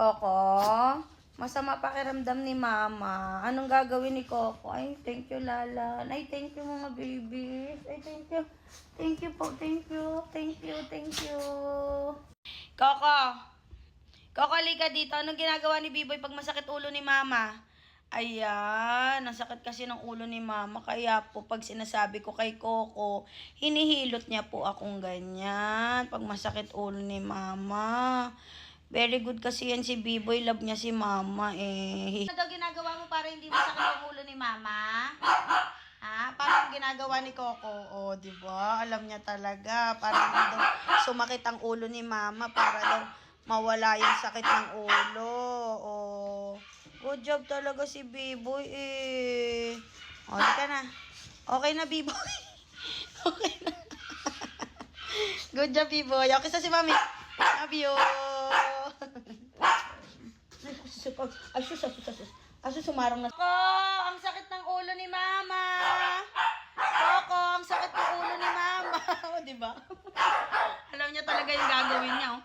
Coco, masama pakiramdam ni Mama. Anong gagawin ni Coco? Ay, thank you, Lala. Ay, thank you, mga babies. Ay, thank you. Thank you po, thank you. Thank you, thank you. Coco! Coco, halika dito. Anong ginagawa ni Biboy pag masakit ulo ni Mama? Ayan, nasakit kasi ng ulo ni Mama. Kaya po, pag sinasabi ko kay Coco, hinihilot niya po akong ganyan. Pag masakit ulo ni Mama. Very good kasi yan si Biboy. Love niya si Mama eh. Ano daw ginagawa mo para hindi masakit ang ulo ni Mama? Ha? Paano ang ginagawa ni Coco? O, di ba? Alam niya talaga. Para hindi daw sumakit ang ulo ni Mama. Para daw mawala yung sakit ng ulo. O, good job talaga si Biboy eh. O, di ka na. Okay na, Biboy. Okay na. Good job, Biboy. Okay sa si Mami. Love you. Ay, sumarang na. Coco, ang sakit ng ulo ni Mama. Coco, ang sakit ng ulo ni Mama. O, diba? Alam niya talaga yung gagawin niya, oh.